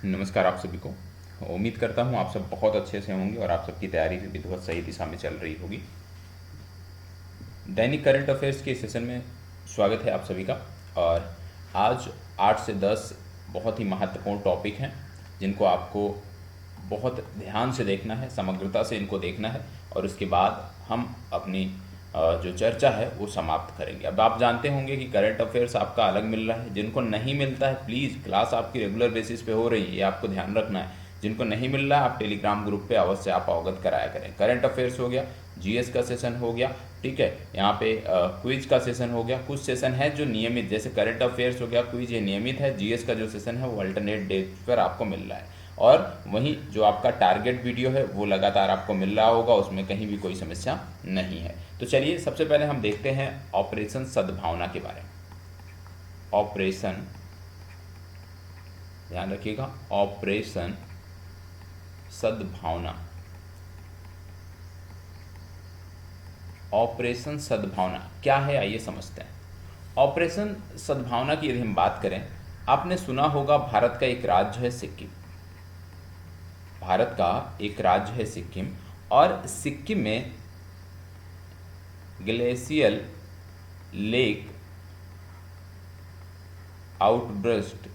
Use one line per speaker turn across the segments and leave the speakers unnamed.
नमस्कार आप सभी को। उम्मीद करता हूँ आप सब बहुत अच्छे से होंगे और आप सबकी तैयारी भी बहुत सही दिशा में चल रही होगी। दैनिक करंट अफेयर्स के सेशन में स्वागत है आप सभी का। और आज 8 से 10 बहुत ही महत्वपूर्ण टॉपिक हैं जिनको आपको बहुत ध्यान से देखना है, समग्रता से इनको देखना है और उसके बाद हम अपनी जो चर्चा है वो समाप्त करेंगे। अब आप जानते होंगे कि करंट अफेयर्स आपका अलग मिल रहा है, जिनको नहीं मिलता है प्लीज़, क्लास आपकी रेगुलर बेसिस पे हो रही है, ये आपको ध्यान रखना है। जिनको नहीं मिल रहा है आप टेलीग्राम ग्रुप पे अवश्य आप अवगत कराया करें। करंट अफेयर्स हो गया, जीएस का सेशन हो गया, ठीक है, यहाँ पे क्विज का सेशन हो गया। कुछ सेशन है जो नियमित, जैसे करंट अफेयर्स हो गया, क्विज ये नियमित है, जीएस का जो सेशन है वो अल्टरनेट डेज पर आपको मिल रहा है। और वहीं जो आपका टारगेट वीडियो है वो लगातार आपको मिल रहा होगा, उसमें कहीं भी कोई समस्या नहीं है। तो चलिए सबसे पहले हम देखते हैं ऑपरेशन सद्भावना के बारे में। ऑपरेशन, ध्यान रखिएगा, ऑपरेशन सद्भावना। ऑपरेशन सद्भावना क्या है, आइए समझते हैं। ऑपरेशन सद्भावना की यदि हम बात करें, आपने सुना होगा भारत का एक राज्य है सिक्किम। भारत का एक राज्य है सिक्किम और सिक्किम में ग्लेशियल लेक आउटबर्स्ट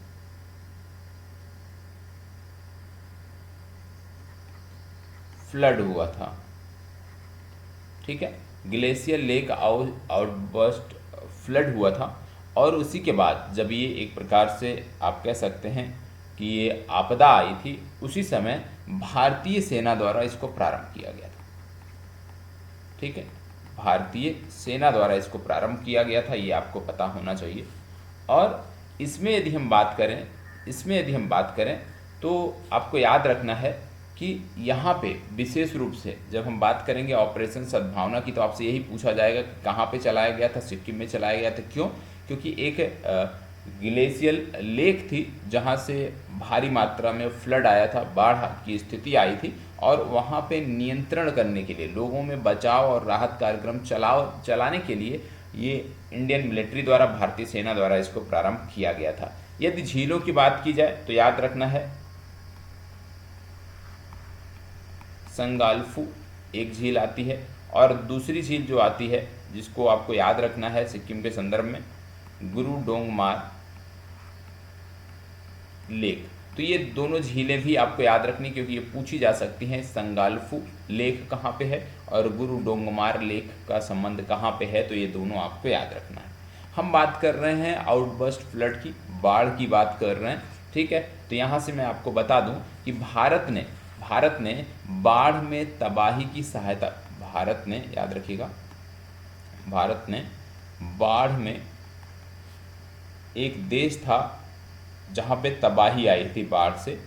फ्लड हुआ था, ठीक है, ग्लेशियर लेक आउटबर्स्ट फ्लड हुआ था। और उसी के बाद जब ये एक प्रकार से आप कह सकते हैं कि ये आपदा आई थी, उसी समय भारतीय सेना द्वारा इसको प्रारंभ किया गया था, ठीक है, भारतीय सेना द्वारा इसको प्रारंभ किया गया था, ये आपको पता होना चाहिए। और इसमें यदि हम बात करें तो आपको याद रखना है कि यहाँ पे विशेष रूप से जब हम बात करेंगे ऑपरेशन सद्भावना की, तो आपसे यही पूछा जाएगा कि कहाँ पे चलाया गया था, सिक्किम में चलाया गया था। क्यों? क्योंकि एक ग्लेशियल लेक थी जहाँ से भारी मात्रा में फ्लड आया था, बाढ़ की स्थिति आई थी, और वहाँ पे नियंत्रण करने के लिए, लोगों में बचाव और राहत कार्यक्रम चलाने के लिए ये इंडियन मिलिट्री द्वारा, भारतीय सेना द्वारा इसको प्रारंभ किया गया था। यदि झीलों की बात की जाए तो याद रखना है संगालफू एक झील आती है, और दूसरी झील जो आती है जिसको आपको याद रखना है सिक्किम के संदर्भ में, गुरु डोंगमार लेक। तो ये दोनों झीलें भी आपको याद रखनी, क्योंकि ये पूछी जा सकती हैं, संगालफू लेक कहाँ पे है और गुरु डोंगमार लेक का संबंध कहाँ पे है, तो ये दोनों आपको याद रखना है। हम बात कर रहे हैं आउटबर्स्ट फ्लड की, बाढ़ की बात कर रहे हैं, ठीक है। तो यहाँ से मैं आपको बता दूं कि भारत ने बाढ़ में तबाही की सहायता, भारत ने, याद रखिएगा, भारत ने बाढ़ में, एक देश था जहाँ पे तबाही आई थी बाढ़ से,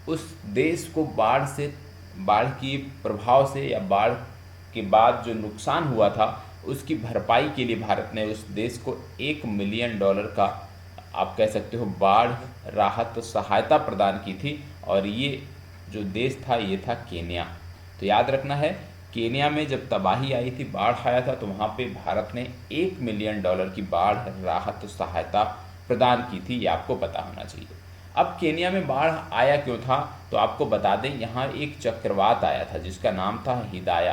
उस देश को बाढ़ की प्रभाव से या बाढ़ के बाद जो नुकसान हुआ था उसकी भरपाई के लिए भारत ने उस देश को $1 मिलियन का, आप कह सकते हो, बाढ़ राहत सहायता प्रदान की थी। और ये जो देश था ये था केन्या। तो याद रखना है, केन्या में जब तबाही आई थी, बाढ़ आया था, तो वहाँ पे भारत ने $1 मिलियन की बाढ़ राहत सहायता प्रदान की थी, ये आपको पता होना चाहिए। अब केन्या में बाढ़ आया क्यों था, तो आपको बता दें, यहाँ एक चक्रवात आया था जिसका नाम था हिदाया।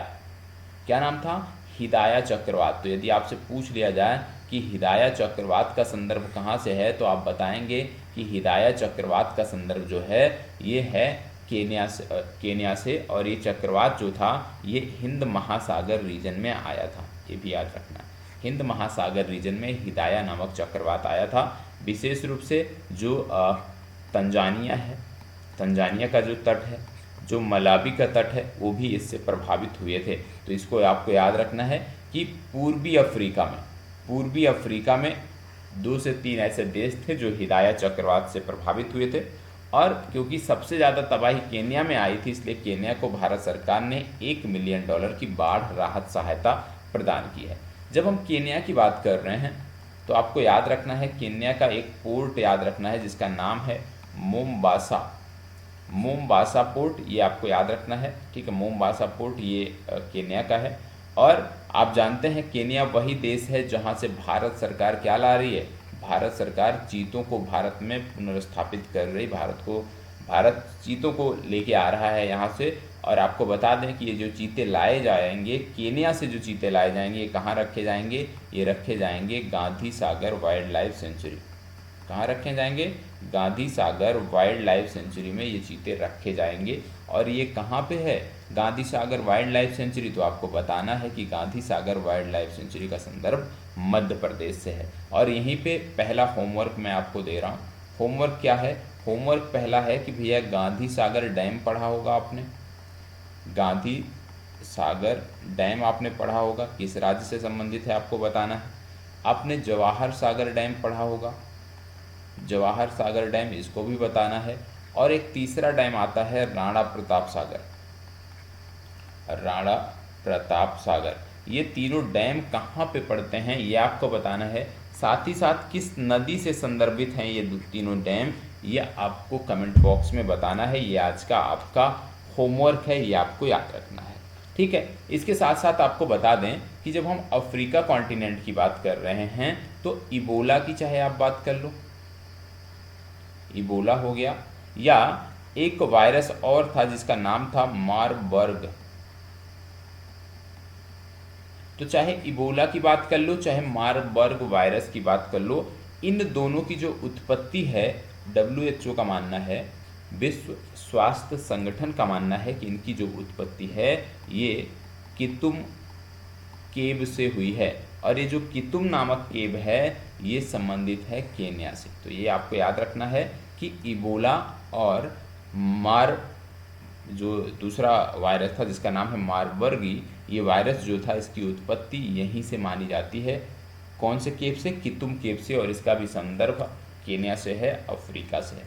क्या नाम था? हिदाया चक्रवात। तो यदि आपसे पूछ लिया जाए कि हिदाया चक्रवात का संदर्भ कहाँ से है, तो आप बताएंगे कि हिदाया चक्रवात का संदर्भ जो है ये है केन्या से, और ये चक्रवात जो था ये हिंद महासागर रीजन में आया था, ये भी याद रखना। हिंद महासागर रीजन में हिदाया नामक चक्रवात आया था। विशेष रूप से जो तंजानिया है, तंजानिया का जो तट है, जो मलावी का तट है, वो भी इससे प्रभावित हुए थे। तो इसको आपको याद रखना है कि पूर्वी अफ्रीका में 2 से 3 ऐसे देश थे जो हिदाया चक्रवात से प्रभावित हुए थे। और क्योंकि सबसे ज़्यादा तबाही केन्या में आई थी, इसलिए केन्या को भारत सरकार ने $1 मिलियन की बाढ़ राहत सहायता प्रदान की है। जब हम केन्या की बात कर रहे हैं तो आपको याद रखना है, केन्या का एक पोर्ट याद रखना है जिसका नाम है मोम्बासा पोर्ट, ये आपको याद रखना है, ठीक है। मोम्बासा पोर्ट ये केन्या का है। और आप जानते हैं केन्या वही देश है जहां से भारत सरकार क्या ला रही है, भारत सरकार चीतों को भारत में पुनर्स्थापित कर रही, भारत को भारत चीतों को लेके आ रहा है यहाँ से। और आपको बता दें कि ये जो चीते लाए जाएंगे, केन्या से जो चीते लाए जाएंगे, ये कहाँ रखे जाएंगे? ये रखे जाएंगे Gandhi Sagar wild life sanctuary. कहाँ रखे जाएंगे? Gandhi Sagar wild life sanctuary में ये चीते रखे जाएंगे। और ये कहाँ पे है Gandhi Sagar wild life sanctuary? तो आपको बताना है कि Gandhi Sagar wild life sanctuary का संदर्भ मध्य प्रदेश से है। और यहीं पे पहला होमवर्क मैं आपको दे रहा हूँ। होमवर्क क्या है? होमवर्क पहला है कि भैया गांधी सागर डैम पढ़ा होगा आपने। गांधी सागर डैम आपने पढ़ा होगा, किस राज्य से संबंधित है आपको बताना है। आपने जवाहर सागर डैम पढ़ा होगा, जवाहर सागर डैम, इसको भी बताना है। और एक तीसरा डैम आता है राणा प्रताप सागर, राणा प्रताप सागर। ये तीनों डैम कहाँ पे पड़ते हैं ये आपको बताना है। साथ ही साथ किस नदी से संदर्भित हैं ये तीनों डैम, ये आपको कमेंट बॉक्स में बताना है। ये आज का आपका होमवर्क है, ये आपको याद रखना है, ठीक है। इसके साथ साथ आपको बता दें कि जब हम अफ्रीका कॉन्टिनेंट की बात कर रहे हैं तो इबोला की चाहे आप बात कर लो, इबोला हो गया, या एक वायरस और था जिसका नाम था मारबर्ग। तो चाहे इबोला की बात कर लो, चाहे मारबर्ग वायरस की बात कर लो, इन दोनों की जो उत्पत्ति है, WHO का मानना है, विश्व स्वास्थ्य संगठन का मानना है कि इनकी जो उत्पत्ति है ये कितुम केव से हुई है। और ये जो कितुम नामक केव है ये संबंधित है केन्या से। तो ये आपको याद रखना है कि इबोला और जो दूसरा वायरस था जिसका नाम है मारबर्गी, ये वायरस जो था इसकी उत्पत्ति यहीं से मानी जाती है। कौन से केव से? कितुम केव से। और इसका भी संदर्भ केन्या से है, अफ्रीका से है,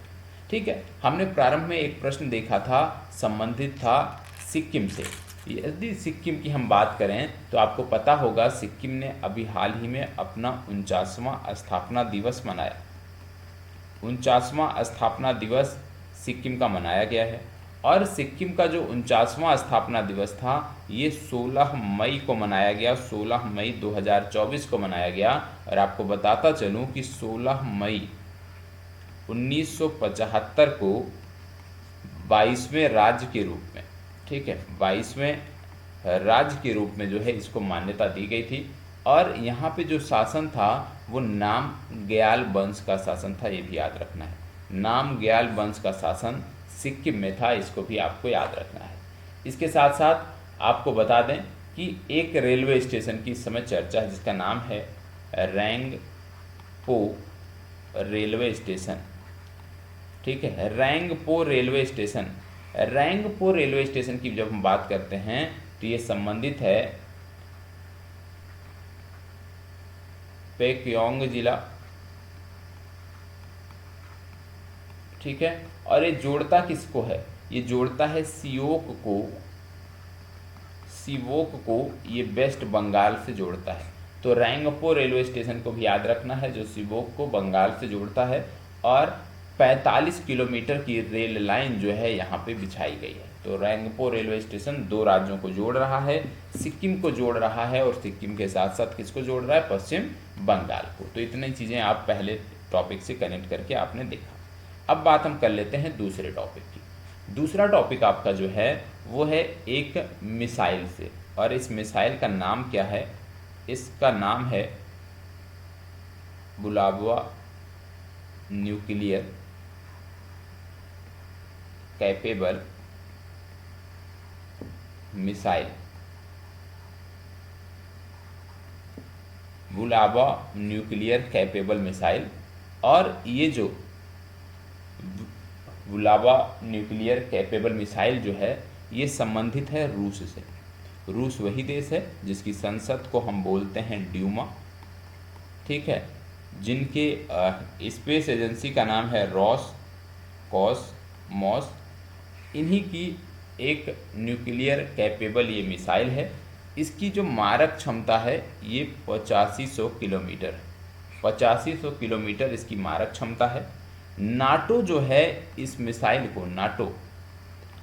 ठीक है। हमने प्रारंभ में एक प्रश्न देखा था, संबंधित था सिक्किम से। यदि सिक्किम की हम बात करें तो आपको पता होगा सिक्किम ने अभी हाल ही में अपना 49वां स्थापना दिवस मनाया। 49वां स्थापना दिवस सिक्किम का मनाया गया है। और सिक्किम का जो 49वां स्थापना दिवस था ये 16 मई को मनाया गया, 16 मई 2024 को मनाया गया। और आपको बताता चलूँ कि 16 मई 1975 को 22वें राज्य के रूप में, ठीक है, 22वें राज्य के रूप में जो है इसको मान्यता दी गई थी। और यहाँ पे जो शासन था वो नाम ग्याल वंश का शासन था, ये भी याद रखना है। नाम ग्याल वंश का शासन सिक्किम में था, इसको भी आपको याद रखना है। इसके साथ साथ आपको बता दें कि एक रेलवे स्टेशन की इस समय चर्चा है जिसका नाम है रैंगपो रेलवे स्टेशन, ठीक है, Rangpo railway station. Rangpo railway station की जब हम बात करते हैं तो ये संबंधित है पेक्योंग जिला, ठीक है। और ये जोड़ता किसको है? ये जोड़ता है सियोक को ये वेस्ट बंगाल से जोड़ता है। तो रैंगपो रेलवे स्टेशन को भी याद रखना है जो सियोक को बंगाल से जोड़ता है। और 45 किलोमीटर की रेल लाइन जो है यहाँ पे बिछाई गई है। तो रैंगपो रेलवे स्टेशन दो राज्यों को जोड़ रहा है, सिक्किम को जोड़ रहा है और सिक्किम के साथ साथ किसको जोड़ रहा है? पश्चिम बंगाल को। तो इतनी चीज़ें आप पहले टॉपिक से कनेक्ट करके आपने देखा। अब बात हम कर लेते हैं दूसरे टॉपिक की। दूसरा टॉपिक आपका जो है वो है एक मिसाइल से, और इस मिसाइल का नाम क्या है? इसका नाम है Bulava nuclear capable missile. Bulava nuclear capable missile. और ये जो बुलाबा न्यूक्लियर कैपेबल मिसाइल जो है ये संबंधित है रूस से। रूस वही देश है जिसकी संसद को हम बोलते हैं ड्यूमा, ठीक है, जिनके स्पेस एजेंसी का नाम है रोसकॉसमोस। इन्हीं की एक न्यूक्लियर कैपेबल ये मिसाइल है। इसकी जो मारक क्षमता है ये 8500 किलोमीटर, 8500 किलोमीटर इसकी मारक क्षमता है। नाटो जो है इस मिसाइल को, NATO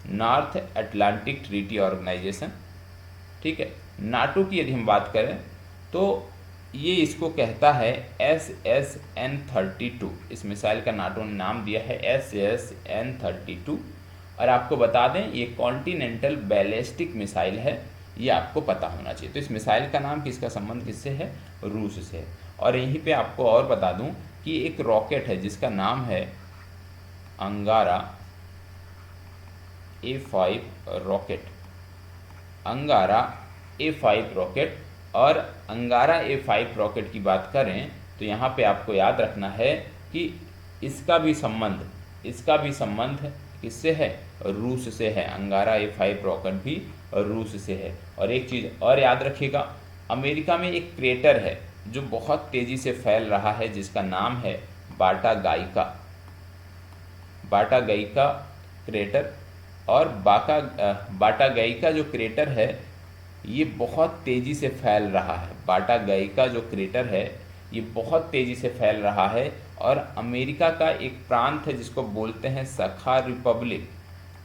North Atlantic Treaty Organization, ठीक है, नाटो की यदि हम बात करें तो ये इसको कहता है SSN-32। इस मिसाइल का नाटो ने नाम दिया है SSN-32। और आपको बता दें ये कॉन्टिनेंटल बैलिस्टिक मिसाइल है, ये आपको पता होना चाहिए। तो इस मिसाइल का नाम किसका संबंध किससे है? रूस से है। और यहीं पे आपको और बता दूं कि एक रॉकेट है जिसका नाम है अंगारा A5 रॉकेट। अंगारा A5 रॉकेट। और अंगारा A5 रॉकेट की बात करें तो यहाँ पे आपको याद रखना है कि इसका भी संबंध किससे है? रूस से है। अंगारा A5 रॉकेट भी रूस से है। और एक चीज़ और याद रखिएगा, अमेरिका में एक क्रेटर है जो बहुत तेज़ी से फैल रहा है जिसका नाम है बाटा गाइका क्रेटर। और बाटा गाइका जो क्रेटर है ये बहुत तेज़ी से फैल रहा है। बाटा गाइका जो क्रेटर है ये बहुत तेज़ी से फैल रहा है और अमेरिका का एक प्रांत है जिसको बोलते हैं सखा रिपब्लिक।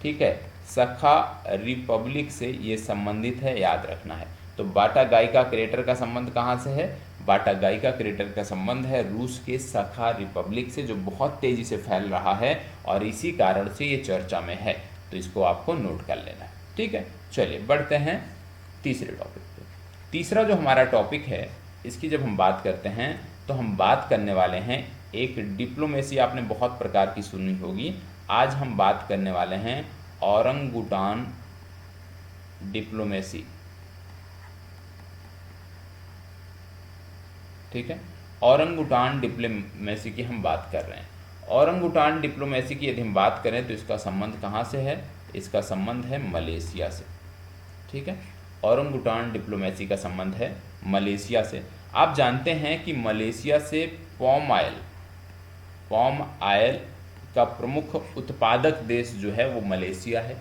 ठीक है, सखा रिपब्लिक से ये संबंधित है, याद रखना है। तो बाटा गाइका क्रेटर का संबंध कहाँ से है? बाटा गाइका क्रेटर का संबंध है रूस के सखा रिपब्लिक से, जो बहुत तेज़ी से फैल रहा है और इसी कारण से ये चर्चा में है। तो इसको आपको नोट कर लेना है। ठीक है, चलिए बढ़ते हैं तीसरे टॉपिक पे। तीसरा जो हमारा टॉपिक है इसकी जब हम बात करते हैं तो हम बात करने वाले हैं एक डिप्लोमेसी, आपने बहुत प्रकार की सुनी होगी। आज हम बात करने वाले हैं औरंगुटान डिप्लोमेसी। ठीक है, औरंगुटान डिप्लोमेसी की हम बात कर रहे हैं। औरंगुटान डिप्लोमेसी की यदि हम बात करें तो इसका संबंध कहाँ से है? इसका संबंध है मलेशिया से। ठीक है, औरंगुटान डिप्लोमेसी का संबंध है मलेशिया से। आप जानते हैं कि मलेशिया से पॉम आयल का प्रमुख उत्पादक देश जो है वो मलेशिया है।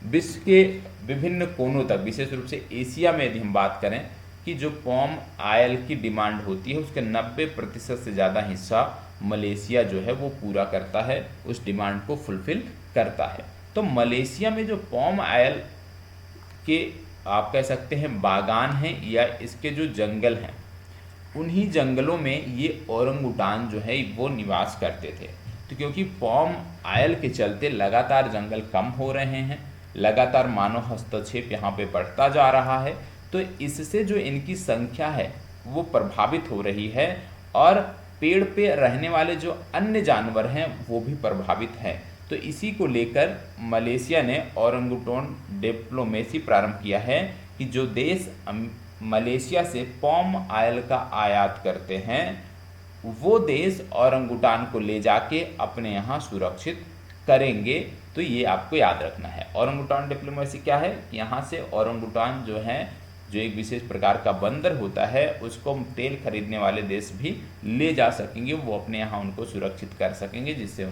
विश्व के विभिन्न कोनों तक, विशेष रूप से एशिया में यदि हम बात करें कि जो पॉम आयल की डिमांड होती है उसके 90% से ज़्यादा हिस्सा मलेशिया जो है वो पूरा करता है, उस डिमांड को फुलफिल करता है। तो मलेशिया में जो पॉम आयल के आप कह सकते हैं बागान हैं या इसके जो जंगल हैं, उन्हीं जंगलों में ये औरंगुटान जो है वो निवास करते थे। तो क्योंकि पॉम आयल के चलते लगातार जंगल कम हो रहे हैं, लगातार मानव हस्तक्षेप यहाँ पे बढ़ता जा रहा है, तो इससे जो इनकी संख्या है वो प्रभावित हो रही है और पेड़ पे रहने वाले जो अन्य जानवर हैं वो भी प्रभावित हैं। तो इसी को लेकर मलेशिया ने औरंगुटान डिप्लोमेसी प्रारंभ किया है कि जो देश मलेशिया से पॉम आयल का आयात करते हैं वो देश औरंगुटान को ले जाके अपने यहाँ सुरक्षित करेंगे। तो ये आपको याद रखना है। औरंगुटान डिप्लोमेसी क्या है? यहाँ से औरंगुटान जो है, जो एक विशेष प्रकार का बंदर होता है, उसको तेल खरीदने वाले देश भी ले जा सकेंगे, वो अपने यहाँ उनको सुरक्षित कर सकेंगे, जिससे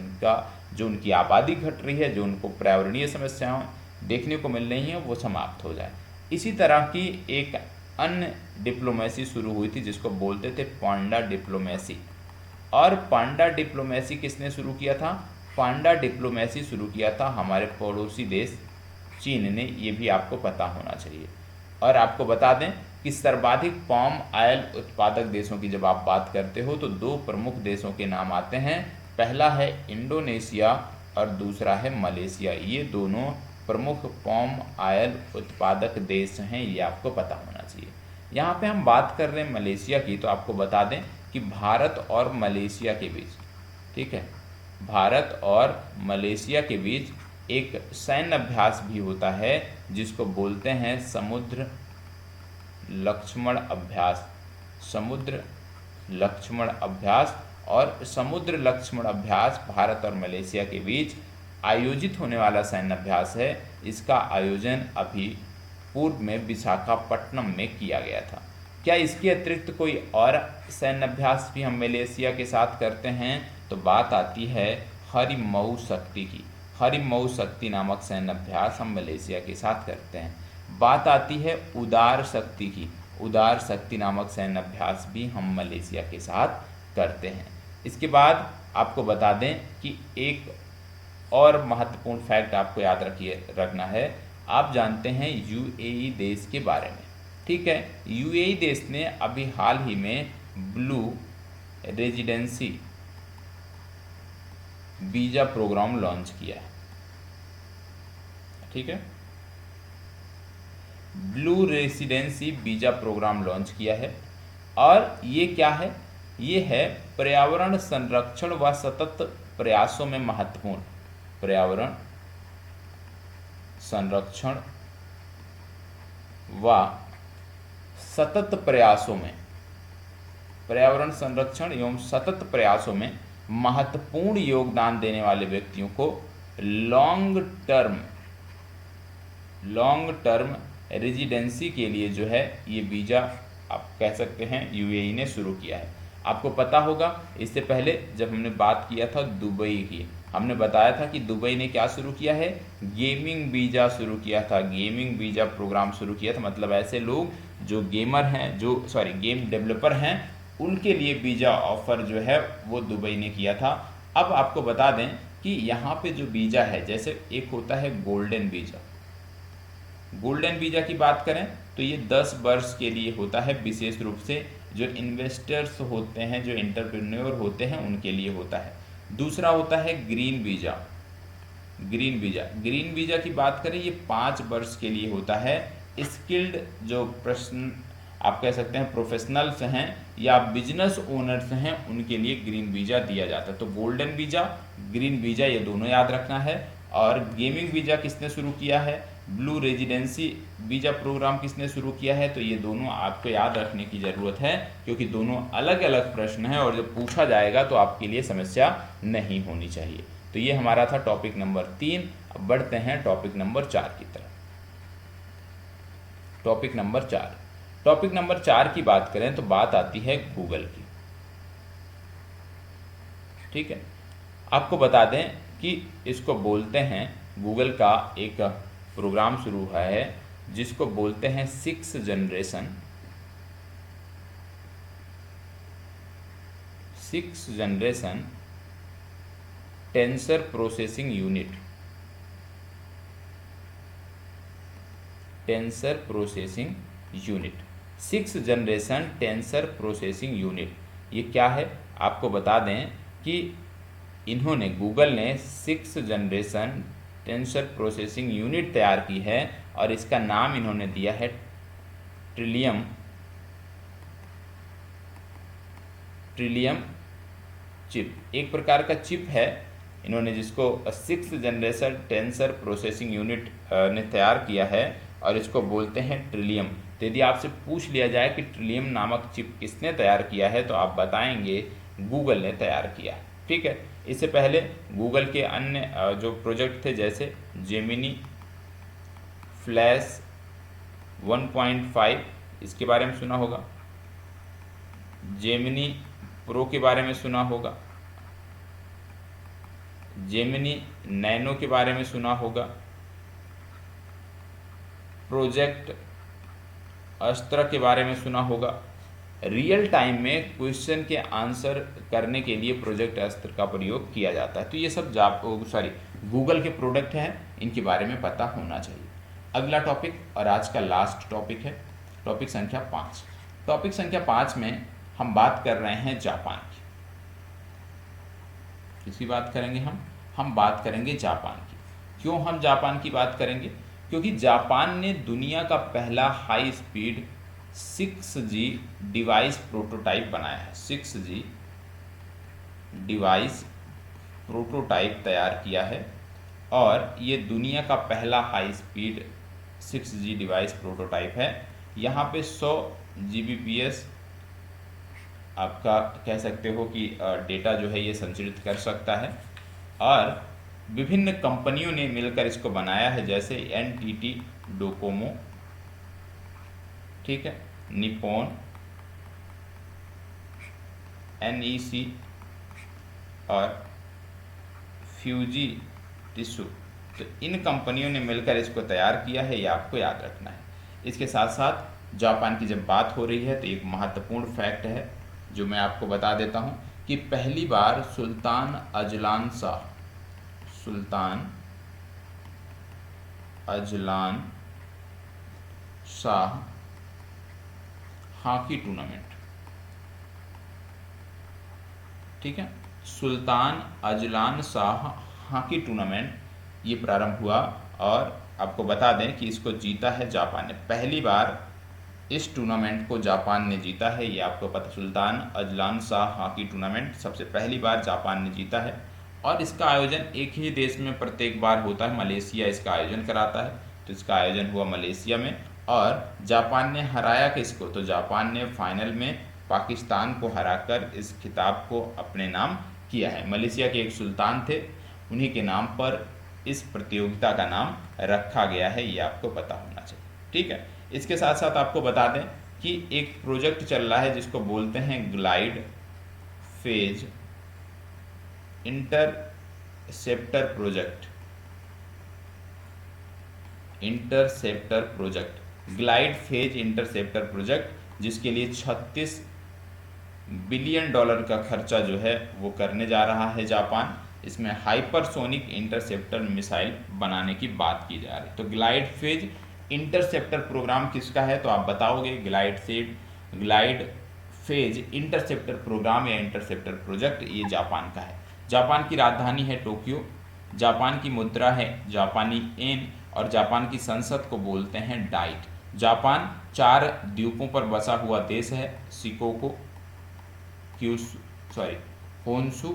उनकी आबादी घट रही है, जो उनको पर्यावरणीय समस्याएं देखने को मिल रही हैं वो समाप्त हो जाए। इसी तरह की एक अन्य डिप्लोमेसी शुरू हुई थी जिसको बोलते थे पांडा डिप्लोमेसी। और पांडा डिप्लोमेसी किसने शुरू किया था? पांडा डिप्लोमेसी शुरू किया था हमारे पड़ोसी देश चीन ने, ये भी आपको पता होना चाहिए। और आपको बता दें कि सर्वाधिक पॉम आयल उत्पादक देशों की जब आप बात करते हो तो दो प्रमुख देशों के नाम आते हैं। पहला है इंडोनेशिया और दूसरा है मलेशिया। ये दोनों प्रमुख पॉम आयल उत्पादक देश हैं, ये आपको पता होना चाहिए। यहाँ पे हम बात कर रहे हैं मलेशिया की, तो आपको बता दें कि भारत और मलेशिया के बीच, ठीक है, भारत और मलेशिया के बीच एक सैन्य अभ्यास भी होता है जिसको बोलते हैं समुद्र लक्ष्मण अभ्यास। समुद्र लक्ष्मण अभ्यास। और समुद्र लक्ष्मण अभ्यास भारत और मलेशिया के बीच आयोजित होने वाला सैन्य अभ्यास है। इसका आयोजन अभी पूर्व में विशाखापट्टनम में किया गया था। क्या इसके अतिरिक्त कोई और सैन्य अभ्यास भी हम मलेशिया के साथ करते हैं? तो बात आती है हरिमऊ शक्ति की। हरिमऊ शक्ति नामक सैन्य अभ्यास हम मलेशिया के साथ करते हैं। बात आती है उदार शक्ति की। उदार शक्ति नामक सैन्य अभ्यास भी हम मलेशिया के साथ करते हैं। इसके बाद आपको बता दें कि एक और महत्वपूर्ण फैक्ट आपको याद रखना है। आप जानते हैं यूएई देश के बारे में। ठीक है। यूएई देश ने अभी हाल ही में blue residency visa program launch किया है। ठीक है, blue residency visa program launch किया है। और ये क्या है? ये है पर्यावरण संरक्षण व सतत प्रयासों में महत्वपूर्ण, पर्यावरण संरक्षण व सतत प्रयासों में, पर्यावरण संरक्षण एवं सतत प्रयासों में महत्वपूर्ण योगदान देने वाले व्यक्तियों को लॉन्ग टर्म रेजिडेंसी के लिए जो है ये वीज़ा आप कह सकते हैं यूएई ने शुरू किया है। आपको पता होगा इससे पहले जब हमने बात किया था दुबई की, हमने बताया था कि दुबई ने क्या शुरू किया है? गेमिंग वीज़ा शुरू किया था, गेमिंग वीज़ा प्रोग्राम शुरू किया था। मतलब ऐसे लोग जो गेमर हैं, जो गेम डेवलपर हैं, उनके लिए वीज़ा ऑफर जो है वो दुबई ने किया था। अब आपको बता दें कि यहाँ पे जो वीज़ा है, जैसे एक होता है गोल्डन वीज़ा। गोल्डन वीज़ा की बात करें तो ये 10 वर्ष के लिए होता है, विशेष रूप से जो इन्वेस्टर्स होते हैं, जो एंटरप्रेन्योर होते हैं, उनके लिए होता है। दूसरा होता है ग्रीन वीज़ा। ग्रीन वीज़ा की बात करें ये 5 वर्ष के लिए होता है। स्किल्ड जो प्रश्न आप कह सकते हैं प्रोफेशनल्स हैं या बिजनेस ओनर्स हैं, उनके लिए ग्रीन वीज़ा दिया जाता है। तो गोल्डन वीज़ा, ग्रीन वीज़ा, ये दोनों याद रखना है। और गेमिंग वीज़ा किसने शुरू किया है? ब्लू रेजिडेंसी वीज़ा प्रोग्राम किसने शुरू किया है? तो ये दोनों आपको याद रखने की ज़रूरत है, क्योंकि दोनों अलग अलग प्रश्न हैं और जब पूछा जाएगा तो आपके लिए समस्या नहीं होनी चाहिए। तो ये हमारा था टॉपिक नंबर 3। अब बढ़ते हैं टॉपिक नंबर 4 की तरफ। टॉपिक नंबर 4 की बात करें तो बात आती है गूगल की। ठीक है, आपको बता दें कि इसको बोलते हैं, गूगल का एक प्रोग्राम शुरू हुआ है जिसको बोलते हैं 6th generation tensor processing unit. Tensor processing unit, 6th generation tensor processing unit. ये क्या है? आपको बता दें कि इन्होंने, गूगल ने 6th generation tensor processing unit तैयार की है और इसका नाम इन्होंने दिया है ट्रिलियम चिप। एक प्रकार का चिप है इन्होंने जिसको 6th generation tensor processing unit ने तैयार किया है और इसको बोलते हैं ट्रिलियम। तो यदि आपसे पूछ लिया जाए कि ट्रिलियम नामक चिप किसने तैयार किया है, तो आप बताएंगे गूगल ने तैयार किया है। ठीक है, इससे पहले गूगल के अन्य जो प्रोजेक्ट थे, जैसे जेमिनी, फ्लैश 1.5, इसके बारे में सुना होगा, जेमिनी प्रो के बारे में सुना होगा, जेमिनी नैनो के बारे में सुना होगा, प्रोजेक्ट अस्त्र के बारे में सुना होगा। रियल टाइम में क्वेश्चन के आंसर करने के लिए प्रोजेक्ट अस्त्र का प्रयोग किया जाता है। तो ये सब गूगल के प्रोडक्ट हैं, इनके बारे में पता होना चाहिए। अगला टॉपिक और आज का लास्ट टॉपिक है टॉपिक संख्या 5। टॉपिक संख्या 5 में हम बात कर रहे हैं जापान की। किसकी बात करेंगे हम बात करेंगे जापान की। क्यों हम जापान की बात करेंगे? क्योंकि जापान ने दुनिया का पहला high speed 6G device prototype बनाया है। 6G डिवाइस प्रोटोटाइप तैयार किया है और ये दुनिया का पहला high speed 6G device prototype है। यहाँ पे 100 Gbps आपका कह सकते हो कि डेटा जो है ये संचालित कर सकता है और विभिन्न कंपनियों ने मिलकर इसको बनाया है, जैसे NTT डोकोमो, ठीक है, निप्पॉन, NEC और फ्यूजी टिश्यू। तो इन कंपनियों ने मिलकर इसको तैयार किया है, ये आपको याद रखना है। इसके साथ साथ जापान की जब बात हो रही है तो एक महत्वपूर्ण फैक्ट है जो मैं आपको बता देता हूँ कि पहली बार Sultan Azlan Shah hockey tournament, ठीक है। Sultan Azlan Shah hockey tournament ये प्रारंभ हुआ और आपको बता दें कि इसको जीता है जापान ने। पहली बार इस टूर्नामेंट को जापान ने जीता है, ये आपको पता। सुल्तान अजलान शाह हॉकी टूर्नामेंट सबसे पहली बार जापान ने जीता है और इसका आयोजन एक ही देश में प्रत्येक बार होता है, मलेशिया इसका आयोजन कराता है। तो इसका आयोजन हुआ मलेशिया में और जापान ने हराया किसको, तो जापान ने फाइनल में पाकिस्तान को हराकर इस खिताब को अपने नाम किया है। मलेशिया के एक सुल्तान थे, उन्हीं के नाम पर इस प्रतियोगिता का नाम रखा गया है, ये आपको पता होना चाहिए, ठीक है। इसके साथ साथ आपको बता दें कि एक प्रोजेक्ट चल रहा है जिसको बोलते हैं glide phase interceptor project. Glide phase interceptor project, जिसके लिए 36 बिलियन डॉलर का खर्चा जो है वो करने जा रहा है जापान। इसमें हाइपरसोनिक इंटरसेप्टर मिसाइल बनाने की बात की जा रही है। तो ग्लाइड फेज इंटरसेप्टर प्रोग्राम किसका है, तो आप बताओगे। ग्लाइड फेज इंटरसेप्टर प्रोग्राम या इंटरसेप्टर प्रोजेक्ट ये जापान का है। जापान की राजधानी है टोक्यो, जापान की मुद्रा है जापानी येन और जापान की संसद को बोलते हैं डाइट। जापान 4 द्वीपों पर बसा हुआ देश है, शिकोको, होन्शु,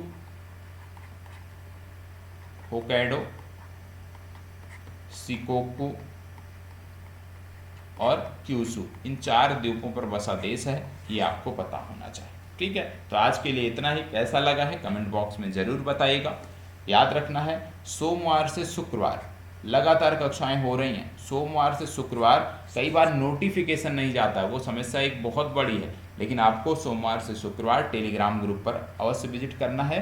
होक्काइडो, शिकोकू और क्यूशु, इन 4 द्वीपों पर बसा देश है, ये आपको पता होना चाहिए, ठीक है। तो आज के लिए इतना ही। कैसा लगा है कमेंट बॉक्स में ज़रूर बताइएगा। याद रखना है सोमवार से शुक्रवार लगातार कक्षाएं हो रही हैं। सोमवार से शुक्रवार कई बार नोटिफिकेशन नहीं जाता, वो समस्या एक बहुत बड़ी है, लेकिन आपको सोमवार से शुक्रवार टेलीग्राम ग्रुप पर अवश्य विजिट करना है,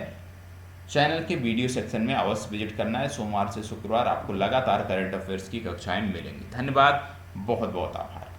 चैनल के वीडियो सेक्शन में अवश्य विजिट करना है। सोमवार से शुक्रवार आपको लगातार करंट अफेयर्स की कक्षाएं मिलेंगी। धन्यवाद, बहुत बहुत आभार।